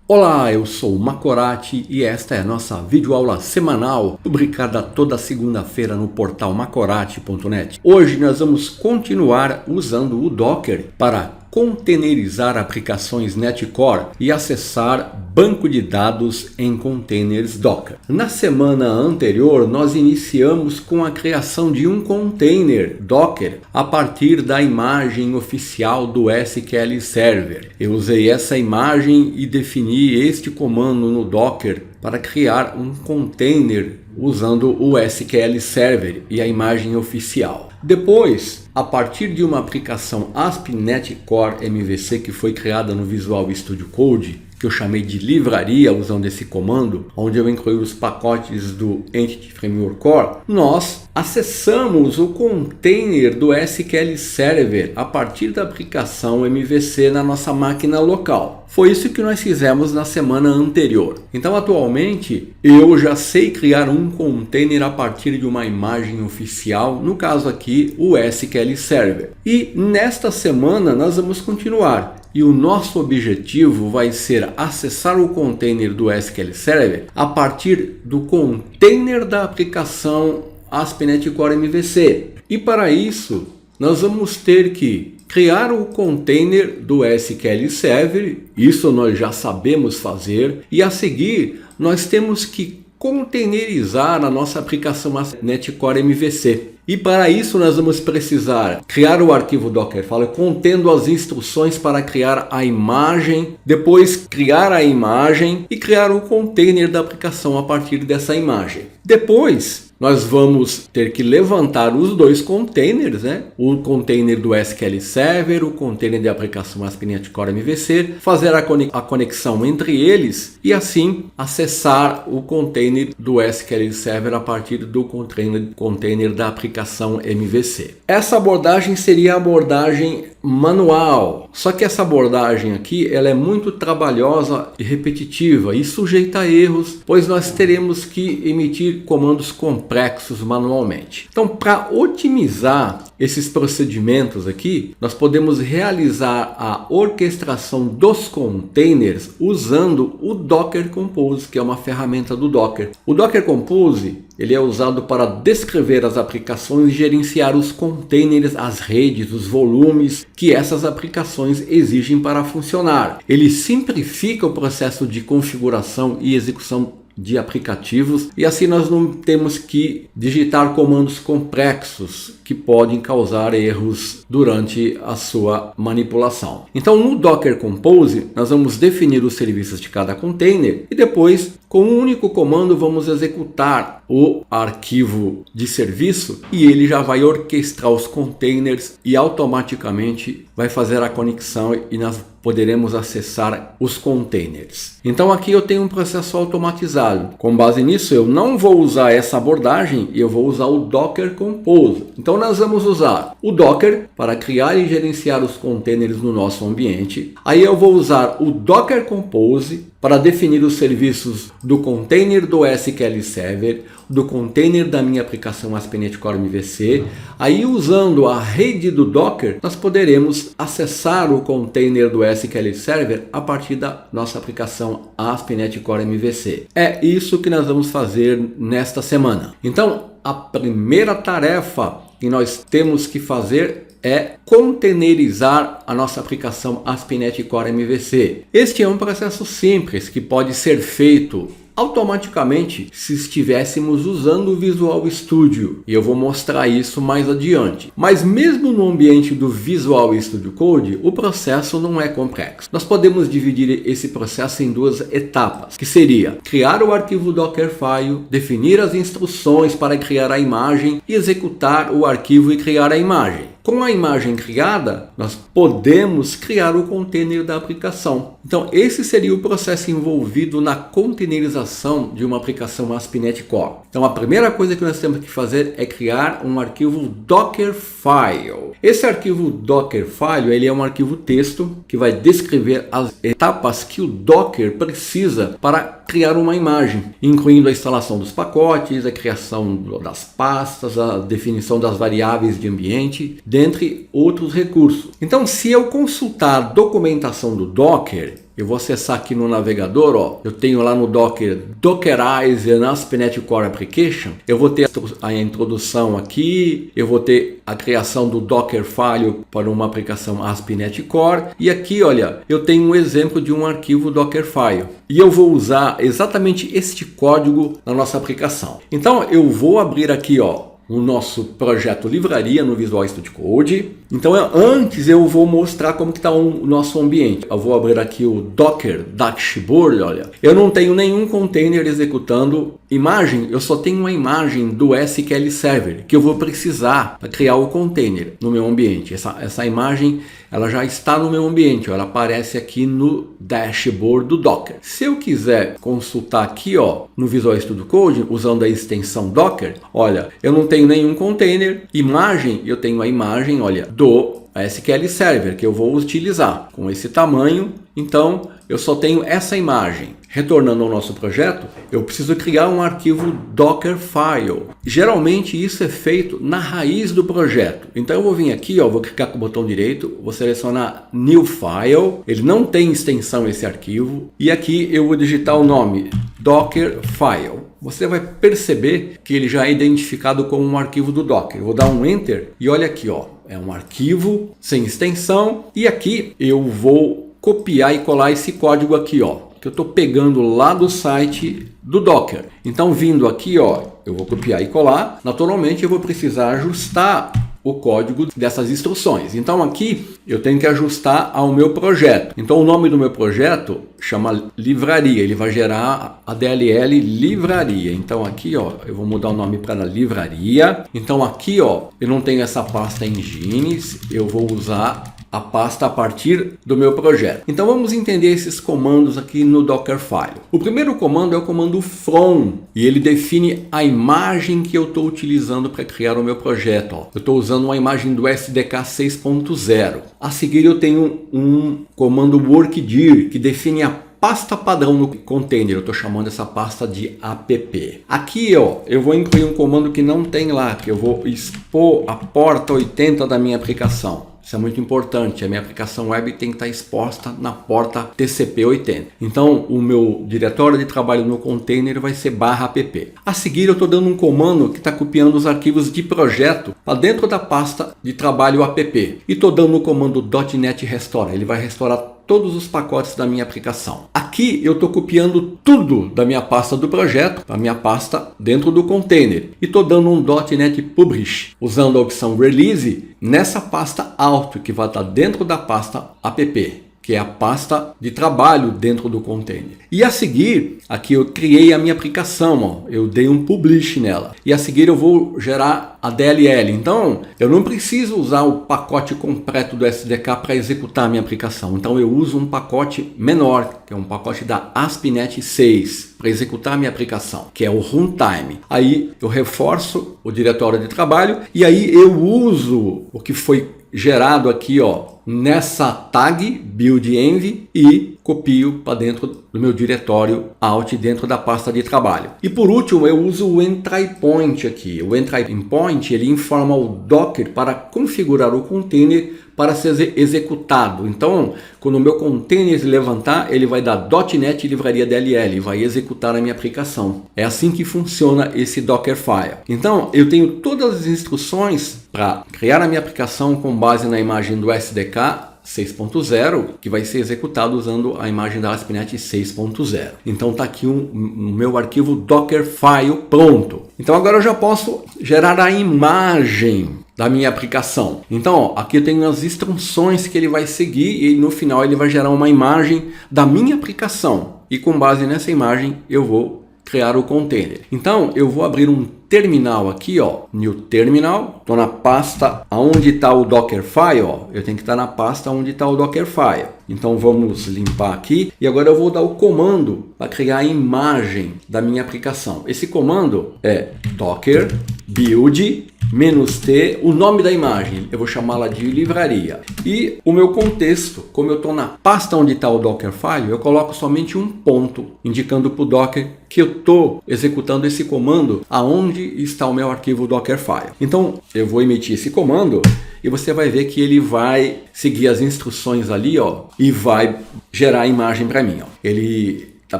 Olá, eu sou o Macorati e esta é a nossa videoaula semanal, publicada toda segunda-feira no portal macorati.net. Hoje nós vamos continuar usando o Docker para containerizar aplicações Netcore e acessar banco de dados em containers Docker. Na semana anterior, nós iniciamos com a criação de um container Docker a partir da imagem oficial do SQL Server. Eu usei essa imagem e defini este comando no Docker para criar um container usando o SQL Server e a imagem oficial. Depois, a partir de uma aplicação ASP.NET Core MVC que foi criada no Visual Studio Code, que eu chamei de livraria usando esse comando, onde eu incluí os pacotes do Entity Framework Core, nós acessamos o container do SQL Server a partir da aplicação MVC na nossa máquina local. Foi isso que nós fizemos na semana anterior. Então, atualmente, eu já sei criar um container a partir de uma imagem oficial, no caso aqui, o SQL Server. E nesta semana nós vamos continuar. E o nosso objetivo vai ser acessar o container do SQL Server a partir do container da aplicação ASP.NET Core MVC. E para isso, nós vamos ter que criar o container do SQL Server, isso nós já sabemos fazer, e a seguir nós temos que containerizar a nossa aplicação ASP.NET Core MVC. E para isso nós vamos precisar criar o arquivo Dockerfile contendo as instruções para criar a imagem, depois criar a imagem e criar o container da aplicação a partir dessa imagem. Depois nós vamos ter que levantar os dois containers, o container do SQL Server, o container da aplicação ASP.NET Core MVC, fazer a conexão entre eles e assim acessar o container do SQL Server a partir do container da aplicação MVC. Essa abordagem seria a abordagem manual, só que essa abordagem aqui ela é muito trabalhosa e repetitiva e sujeita a erros, pois nós teremos que emitir comandos complexos manualmente. Então, para otimizar esses procedimentos aqui, nós podemos realizar a orquestração dos containers usando o Docker Compose, que é uma ferramenta do Docker. O Docker Compose ele é usado para descrever as aplicações e gerenciar os containers, as redes, os volumes que essas aplicações exigem para funcionar. Ele simplifica o processo de configuração e execução de aplicativos e assim nós não temos que digitar comandos complexos que podem causar erros durante a sua manipulação. Então no Docker Compose nós vamos definir os serviços de cada container e depois com um único comando vamos executar o arquivo de serviço e ele já vai orquestrar os containers e automaticamente vai fazer a conexão e nós poderemos acessar os containers. Então aqui eu tenho um processo automatizado. Com base nisso eu não vou usar essa abordagem e eu vou usar o Docker Compose. Então nós vamos usar o Docker para criar e gerenciar os containers no nosso ambiente. Aí eu vou usar o Docker Compose para definir os serviços do container do SQL Server, do container da minha aplicação ASP.NET Core MVC. Aí usando a rede do Docker, nós poderemos acessar o container do SQL Server a partir da nossa aplicação ASP.NET Core MVC. É isso que nós vamos fazer nesta semana. Então, a primeira tarefa que nós temos que fazer é containerizar a nossa aplicação ASP.NET Core MVC. Este é um processo simples que pode ser feito automaticamente se estivéssemos usando o Visual Studio, e eu vou mostrar isso mais adiante. Mas mesmo no ambiente do Visual Studio Code, o processo não é complexo. Nós podemos dividir esse processo em duas etapas, que seria criar o arquivo Dockerfile, definir as instruções para criar a imagem e executar o arquivo e criar a imagem. Com a imagem criada, nós podemos criar o container da aplicação. Então, esse seria o processo envolvido na containerização de uma aplicação ASP.NET Core. Então, a primeira coisa que nós temos que fazer é criar um arquivo Dockerfile. Esse arquivo Dockerfile ele é um arquivo texto que vai descrever as etapas que o Docker precisa para criar uma imagem, incluindo a instalação dos pacotes, a criação das pastas, a definição das variáveis de ambiente, dentre outros recursos. Então, se eu consultar a documentação do Docker, Docker, eu vou acessar aqui no navegador, ó, eu tenho lá no Docker, Dockerize an ASP.NET Core Application, eu vou ter a introdução aqui, eu vou ter a criação do Dockerfile para uma aplicação ASP.NET Core, e aqui, olha, eu tenho um exemplo de um arquivo Dockerfile, e eu vou usar exatamente este código na nossa aplicação. Então, eu vou abrir aqui, ó, o nosso projeto livraria no Visual Studio Code. Então antes eu vou mostrar como que está o nosso ambiente. Eu vou abrir aqui o Docker Dashboard, olha. Eu não tenho nenhum container executando imagem, eu só tenho uma imagem do SQL Server que eu vou precisar para criar o container no meu ambiente. Essa imagem ela já está no meu ambiente, ó, ela aparece aqui no dashboard do Docker. Se eu quiser consultar aqui, ó, no Visual Studio Code, usando a extensão Docker, olha, eu não tenho nenhum container, imagem, eu tenho a imagem, olha, do SQL Server que eu vou utilizar com esse tamanho. Então eu só tenho essa imagem. Retornando ao nosso projeto, eu preciso criar um arquivo Dockerfile. Geralmente isso é feito na raiz do projeto. Então eu vou vir aqui, ó, vou clicar com o botão direito, vou selecionar New File. Ele não tem extensão esse arquivo. E aqui eu vou digitar o nome Dockerfile. Você vai perceber que ele já é identificado como um arquivo do Docker. Eu vou dar um Enter e olha aqui, ó, é um arquivo sem extensão. E aqui eu vou copiar e colar esse código aqui, ó, que eu estou pegando lá do site do Docker. Então, vindo aqui, ó, eu vou copiar e colar. Naturalmente, eu vou precisar ajustar o código dessas instruções. Então, aqui eu tenho que ajustar ao meu projeto. Então, o nome do meu projeto chama livraria. Ele vai gerar a DLL livraria. Então, aqui, ó, eu vou mudar o nome para livraria. Então, aqui, ó, eu não tenho essa pasta engines. Eu vou usar a pasta a partir do meu projeto. Então vamos entender esses comandos aqui no Dockerfile. O primeiro comando é o comando from e ele define a imagem que eu estou utilizando para criar o meu projeto. Ó. Eu estou usando uma imagem do SDK 6.0. A seguir eu tenho um comando workdir que define a pasta padrão no container. Eu estou chamando essa pasta de app. Aqui, ó, eu vou incluir um comando que não tem lá, que eu vou expor a porta 80 da minha aplicação. Isso é muito importante, a minha aplicação web tem que estar exposta na porta TCP/80. Então, o meu diretório de trabalho no container vai ser /app. A seguir, eu estou dando um comando que está copiando os arquivos de projeto para dentro da pasta de trabalho app. E estou dando o comando .NET Restore, ele vai restaurar todos os pacotes da minha aplicação. Aqui eu estou copiando tudo da minha pasta do projeto para a minha pasta dentro do container. E estou dando um .NET Publish, usando a opção Release nessa pasta Auto, que vai estar dentro da pasta app, que é a pasta de trabalho dentro do container. E a seguir, aqui eu criei a minha aplicação, ó, eu dei um publish nela. E a seguir eu vou gerar a DLL. Então, eu não preciso usar o pacote completo do SDK para executar a minha aplicação. Então, eu uso um pacote menor, que é um pacote da ASP.NET 6, para executar a minha aplicação, que é o runtime. Aí, eu reforço o diretório de trabalho e aí eu uso o que foi gerado aqui, ó, nessa tag build-env e copio para dentro do meu diretório alt dentro da pasta de trabalho. E por último, eu uso o entry point aqui. O entry point ele informa o Docker para configurar o container para ser executado. Então, quando o meu container se levantar, ele vai dar .NET livraria DLL e vai executar a minha aplicação. É assim que funciona esse Dockerfile. Então, eu tenho todas as instruções para criar a minha aplicação com base na imagem do SDK 6.0, que vai ser executado usando a imagem da ASP.NET 6.0. Então está aqui o meu arquivo Dockerfile pronto. Então agora eu já posso gerar a imagem da minha aplicação. Então, ó, aqui eu tenho as instruções que ele vai seguir e no final ele vai gerar uma imagem da minha aplicação. E com base nessa imagem eu vou criar o container. Então, eu vou abrir um terminal aqui, ó, New Terminal. Estou na pasta onde está o Dockerfile, ó. Eu tenho que estar na pasta onde está o Dockerfile. Então, vamos limpar aqui. E agora eu vou dar o comando para criar a imagem da minha aplicação. Esse comando é Docker build, "-t", o nome da imagem, eu vou chamá-la de livraria. E o meu contexto, como eu estou na pasta onde está o Dockerfile, eu coloco somente um ponto, indicando para o Docker que eu estou executando esse comando aonde está o meu arquivo Dockerfile. Então eu vou emitir esse comando e você vai ver que ele vai seguir as instruções ali, ó, e vai gerar a imagem para mim. Ó. Ele está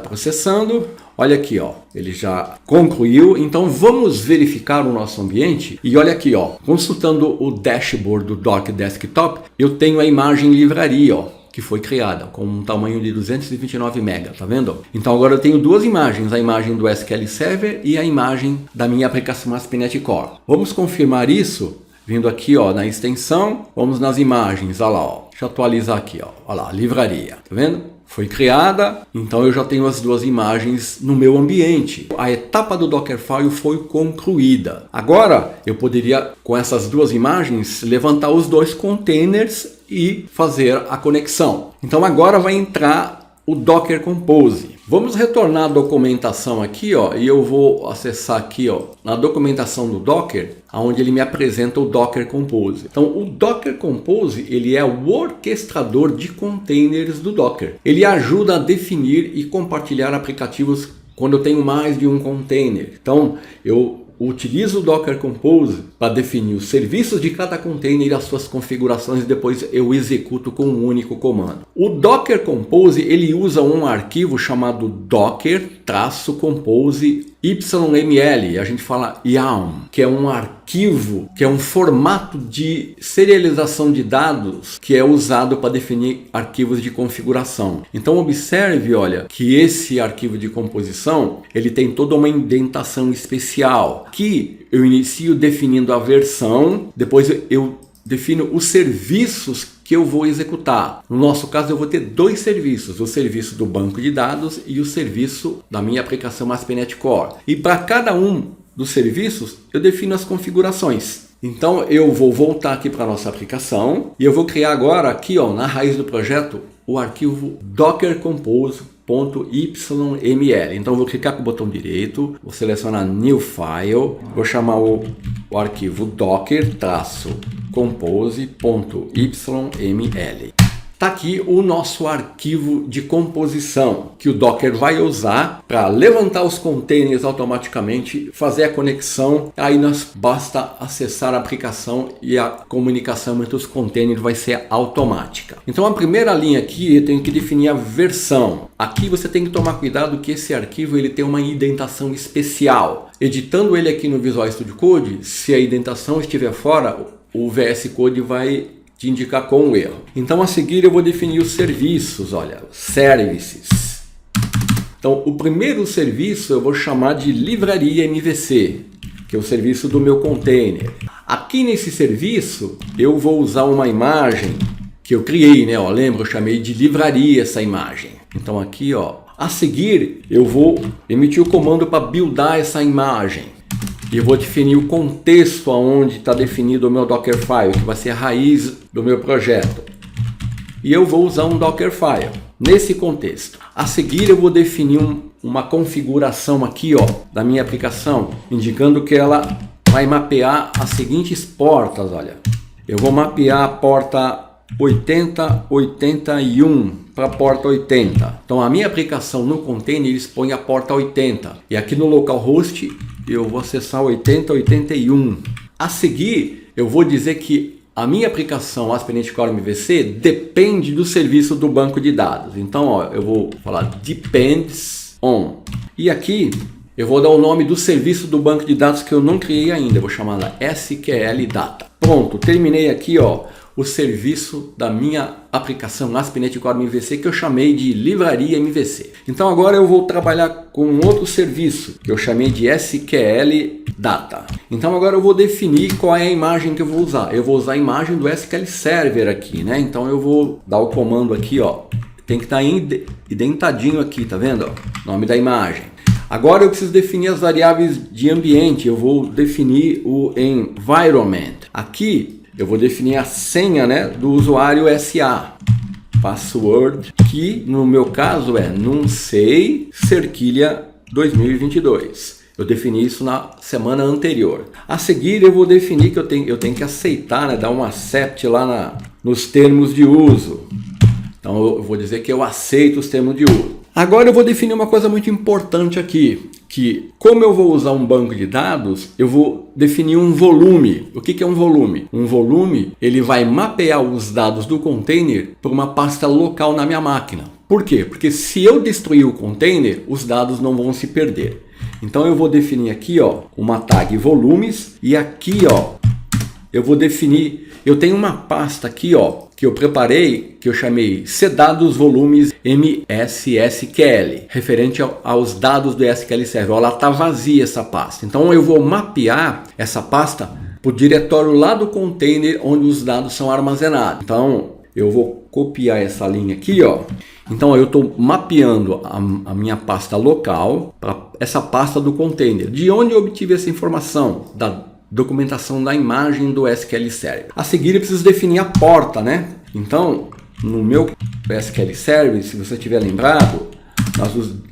processando. Olha aqui, ó, ele já concluiu. Então vamos verificar o nosso ambiente. E olha aqui, ó, consultando o dashboard do Docker Desktop, eu tenho a imagem livraria, ó, que foi criada com um tamanho de 229 MB, tá vendo? Então agora eu tenho duas imagens, a imagem do SQL Server e a imagem da minha aplicação ASP.NET Core. Vamos confirmar isso vindo aqui, ó, na extensão, vamos nas imagens, olha lá, ó. Deixa eu atualizar aqui, ó, olha lá, livraria, tá vendo? Foi criada, então eu já tenho as duas imagens no meu ambiente. A etapa do Dockerfile foi concluída. Agora eu poderia, com essas duas imagens, levantar os dois containers e fazer a conexão. Então agora vai entrar o Docker Compose. Vamos retornar à documentação aqui, ó, e eu vou acessar aqui, ó, na documentação do Docker, onde ele me apresenta o Docker Compose. Então, o Docker Compose, ele é o orquestrador de containers do Docker. Ele ajuda a definir e compartilhar aplicativos quando eu tenho mais de um container. Então, eu utilizo o Docker Compose para definir os serviços de cada container e as suas configurações e depois eu executo com um único comando. O Docker Compose, ele usa um arquivo chamado docker-compose YML, a gente fala YAML, que é um arquivo, que é um formato de serialização de dados que é usado para definir arquivos de configuração. Então observe, olha, que esse arquivo de composição, ele tem toda uma indentação especial, que eu inicio definindo a versão, depois eu defino os serviços que eu vou executar. No nosso caso, eu vou ter dois serviços, o serviço do banco de dados e o serviço da minha aplicação ASP.NET Core. E para cada um dos serviços, eu defino as configurações. Então, eu vou voltar aqui para a nossa aplicação e eu vou criar agora aqui, ó, na raiz do projeto, o arquivo dockercompose.yml. Então, eu vou clicar com o botão direito, vou selecionar New File, vou chamar o arquivo docker-compose.yml. Está aqui o nosso arquivo de composição que o Docker vai usar para levantar os containers automaticamente, fazer a conexão. Aí basta acessar a aplicação e a comunicação entre os containers vai ser automática. Então a primeira linha aqui eu tenho que definir a versão. Aqui você tem que tomar cuidado que esse arquivo ele tem uma indentação especial. Editando ele aqui no Visual Studio Code, se a indentação estiver fora, o VS Code vai te indicar com um erro. Então a seguir eu vou definir os serviços, olha, services. Então o primeiro serviço eu vou chamar de livraria MVC, que é o serviço do meu container. Aqui nesse serviço eu vou usar uma imagem que eu criei, né? Ó, lembra, eu chamei de livraria essa imagem. Então aqui, ó, a seguir eu vou emitir o comando para buildar essa imagem. E eu vou definir o contexto onde está definido o meu Dockerfile, que vai ser a raiz do meu projeto. E eu vou usar um Dockerfile nesse contexto. A seguir eu vou definir uma configuração aqui, ó, da minha aplicação, indicando que ela vai mapear as seguintes portas, olha. Eu vou mapear a porta 8081 para a porta 80. Então a minha aplicação no container expõe a porta 80. E aqui no localhost eu vou acessar 8081. A seguir, eu vou dizer que a minha aplicação ASP.NET Core MVC depende do serviço do banco de dados. Então, ó, eu vou falar depends on. E aqui, eu vou dar o nome do serviço do banco de dados que eu não criei ainda. Eu vou chamar lá SQL Data. Pronto, terminei aqui, ó, o serviço da minha aplicação ASP.NET Core MVC que eu chamei de livraria MVC. Então agora eu vou trabalhar com um outro serviço que eu chamei de SQL Data. Então agora eu vou definir qual é a imagem que eu vou usar. Eu vou usar a imagem do SQL Server aqui, né? Então eu vou dar o comando aqui, ó. Tem que estar indentadinho aqui, tá vendo? Ó, nome da imagem. Agora eu preciso definir as variáveis de ambiente. Eu vou definir o environment. Aqui eu vou definir a senha, né, do usuário SA. Password, que no meu caso é num sei cerquilha 2022. Eu defini isso na semana anterior. A seguir eu vou definir que eu tenho que aceitar, né, dar um accept lá nos termos de uso. Então eu vou dizer que eu aceito os termos de uso. Agora eu vou definir uma coisa muito importante aqui, que como eu vou usar um banco de dados, eu vou definir um volume. O que é um volume? Um volume, ele vai mapear os dados do container para uma pasta local na minha máquina. Por quê? Porque se eu destruir o container, os dados não vão se perder. Então eu vou definir aqui, ó, uma tag volumes e aqui, ó, eu vou definir, eu tenho uma pasta aqui, ó, que eu preparei, que eu chamei cdados volumes MSSQL, referente aos dados do SQL Server. Ela está vazia essa pasta. Então eu vou mapear essa pasta para o diretório lá do container onde os dados são armazenados. Então eu vou copiar essa linha aqui, ó. Então eu estou mapeando a minha pasta local para essa pasta do container. De onde eu obtive essa informação? Da documentação da imagem do SQL Server. A seguir eu preciso definir a porta, né? Então, no meu SQL Server, se você tiver lembrado,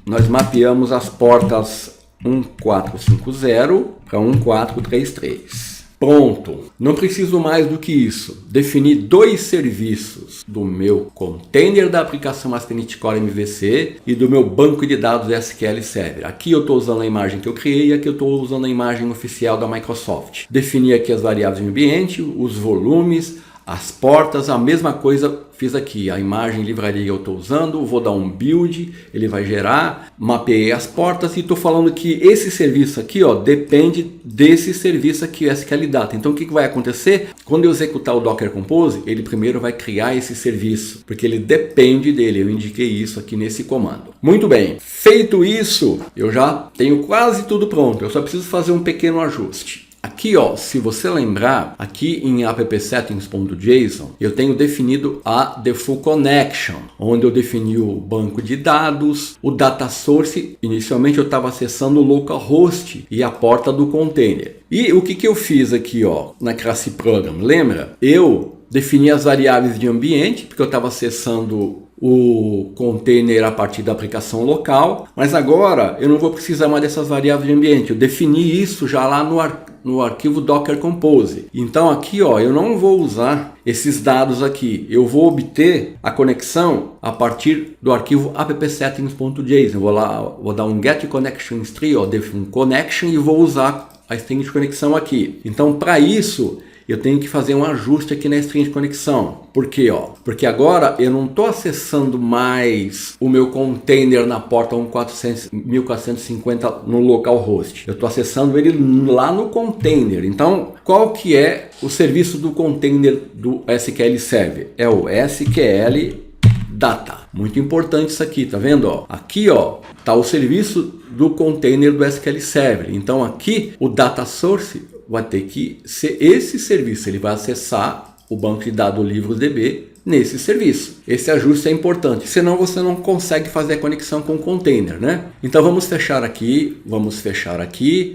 nós mapeamos as portas 1450 para 1433. Pronto! Não preciso mais do que isso. Definir dois serviços do meu container da aplicação ASP.NET Core MVC e do meu banco de dados SQL Server. Aqui eu estou usando a imagem que eu criei e aqui eu estou usando a imagem oficial da Microsoft. Definir aqui as variáveis de ambiente, os volumes, as portas, a mesma coisa fiz aqui. A imagem livraria eu estou usando, vou dar um build, ele vai gerar, mapeei as portas e estou falando que esse serviço aqui, ó, depende desse serviço aqui, o SQL Data. Então o que vai acontecer? Quando eu executar o Docker Compose, ele primeiro vai criar esse serviço, porque ele depende dele. Eu indiquei isso aqui nesse comando. Muito bem, feito isso, eu já tenho quase tudo pronto. Eu só preciso fazer um pequeno ajuste. Aqui, ó, se você lembrar, aqui em appsettings.json, eu tenho definido a default connection, onde eu defini o banco de dados, o data source. Inicialmente eu estava acessando o localhost e a porta do container. E o que eu fiz aqui, ó, na classe program? Lembra? Eu defini as variáveis de ambiente, porque eu estava acessando o container a partir da aplicação local, mas agora eu não vou precisar mais dessas variáveis de ambiente. Eu defini isso já lá no arquivo Docker Compose. Então aqui, ó, eu não vou usar esses dados aqui. Eu vou obter a conexão a partir do arquivo appsettings.json. Vou dar um get connection string, ó, define connection, e vou usar a string de conexão aqui. Então para isso eu tenho que fazer um ajuste aqui na string de conexão. Por quê? Porque agora eu não estou acessando mais o meu container na porta 1450 no localhost. Eu estou acessando ele lá no container. Então, qual que é o serviço do container do SQL Server? É o SQL Data. Muito importante isso aqui, tá vendo? Ó? Aqui, ó, tá o serviço do container do SQL Server. Então aqui o data source vai ter que ser esse serviço. Ele vai acessar o banco de dados Livros-DB nesse serviço. Esse ajuste é importante, senão você não consegue fazer a conexão com o container, né? Então vamos fechar aqui,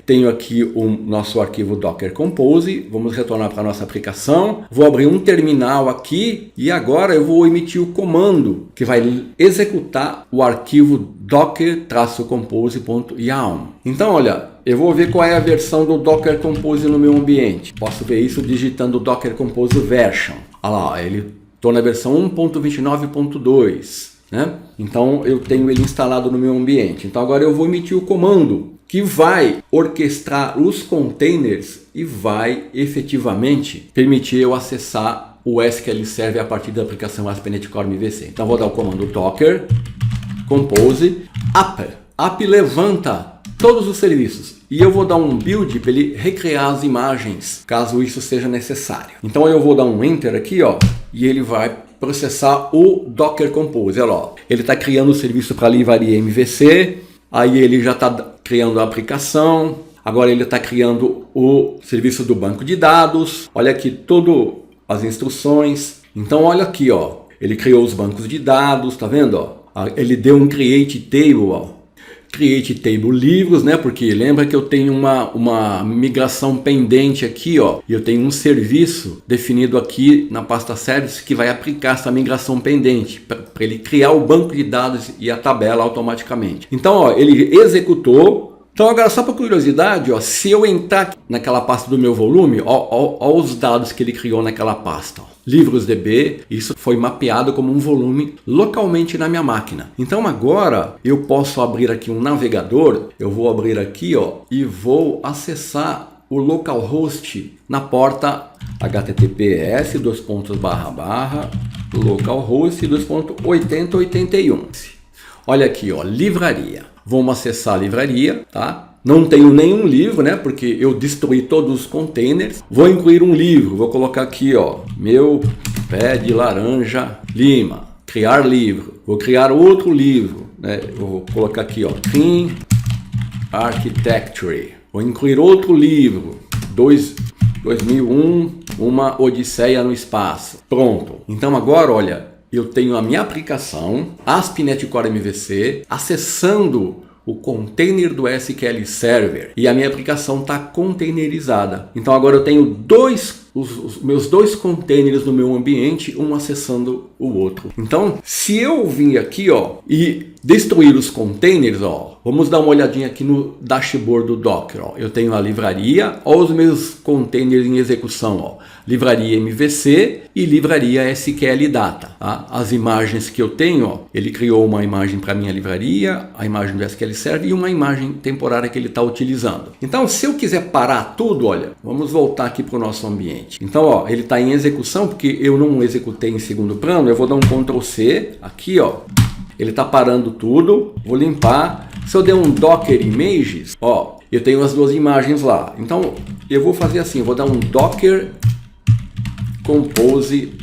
tenho aqui o nosso arquivo Docker Compose, vamos retornar para a nossa aplicação, vou abrir um terminal aqui e agora eu vou emitir o comando que vai executar o arquivo docker-compose.yaml. Então olha, eu vou ver qual é a versão do Docker Compose no meu ambiente. Posso ver isso digitando Docker Compose Version. Olha lá, estou na versão 1.29.2, né? Então eu tenho ele instalado no meu ambiente. Então agora eu vou emitir o comando que vai orquestrar os containers e vai efetivamente permitir eu acessar o SQL Server a partir da aplicação ASP.NET Core MVC. Então vou dar o comando Docker Compose app levanta todos os serviços. E eu vou dar um build para ele recriar as imagens, caso isso seja necessário. Então eu vou dar um Enter aqui, ó, e ele vai processar o Docker Compose. Olha lá, ele está criando o serviço para a livraria MVC, aí ele já está criando a aplicação, agora ele está criando o serviço do banco de dados. Olha aqui todas as instruções. Então olha aqui, ó, ele criou os bancos de dados, tá vendo? Ó? Ele deu um create table, ó. Create Table livros, né? Porque lembra que eu tenho uma migração pendente aqui, ó. E eu tenho um serviço definido aqui na pasta Service que vai aplicar essa migração pendente para ele criar o banco de dados e a tabela automaticamente. Então, ó, ele executou, Então agora só por curiosidade, ó, se eu entrar naquela pasta do meu volume, ó os dados que ele criou naquela pasta. Ó. Livros DB, isso foi mapeado como um volume localmente na minha máquina. Então agora eu posso abrir aqui um navegador, eu vou abrir aqui ó, e vou acessar o localhost na porta https://localhost:8081. Olha aqui, ó, livraria. Vamos acessar a livraria, tá? Não tenho nenhum livro, né? Porque eu destruí todos os containers. Vou incluir um livro. Vou colocar aqui, ó, meu pé de laranja Lima. Criar livro. Vou criar outro livro, né? Eu vou colocar aqui, ó, Clean Architecture. Vou incluir outro livro. 2001, uma Odisseia no Espaço. Pronto. Então agora, olha, eu tenho a minha aplicação, ASP.NET Core MVC, acessando o container do SQL Server e a minha aplicação está containerizada. Então agora eu tenho os meus dois containers no meu ambiente, um acessando o outro. Então, se eu vir aqui ó, e destruir os containers, ó, vamos dar uma olhadinha aqui no dashboard do Docker. Ó. Eu tenho a livraria, ó, os meus containers em execução, ó, livraria MVC e livraria SQL Data. Tá? As imagens que eu tenho, ó, ele criou uma imagem para minha livraria, a imagem do SQL Server e uma imagem temporária que ele está utilizando. Então, se eu quiser parar tudo, olha, vamos voltar aqui para o nosso ambiente. Então, ó, ele está em execução porque eu não executei em segundo plano. Eu vou dar um Ctrl C aqui, ó. Ele está parando tudo. Vou limpar. Se eu der um Docker Images, ó, eu tenho as duas imagens lá. Então, eu vou fazer assim. Vou dar um Docker Compose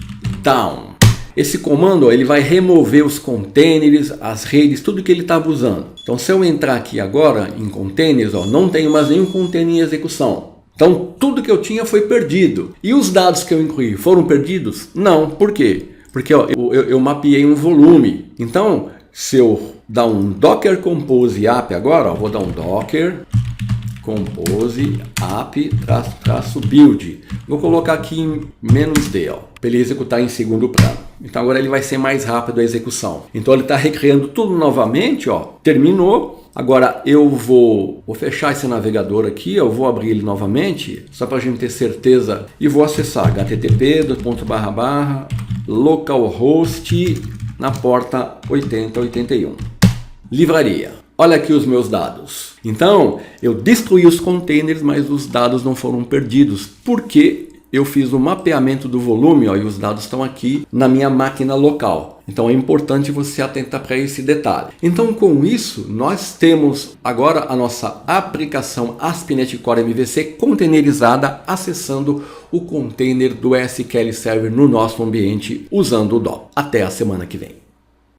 Down. Esse comando, ó, ele vai remover os containers, as redes, tudo que ele estava usando. Então, se eu entrar aqui agora em containers, ó, não tenho mais nenhum container em execução. Então, tudo que eu tinha foi perdido. E os dados que eu incluí foram perdidos? Não. Por quê? Porque ó, eu mapeei um volume. Então, se eu dar um Docker Compose App agora, ó, vou dar um Docker Compose App -build. Vou colocar aqui em "-d", ó, para ele executar em segundo plano. Então agora ele vai ser mais rápido a execução. Então ele está recriando tudo novamente, ó, terminou. Agora eu vou fechar esse navegador aqui, eu vou abrir ele novamente, só para a gente ter certeza, e vou acessar http://localhost na porta 8081. Livraria. Olha aqui os meus dados. Então, eu destruí os containers, mas os dados não foram perdidos, porque eu fiz o mapeamento do volume, ó, e os dados estão aqui na minha máquina local. Então é importante você atentar para esse detalhe. Então com isso, nós temos agora a nossa aplicação ASP.NET Core MVC containerizada, acessando o container do SQL Server no nosso ambiente usando o DOM. Até a semana que vem.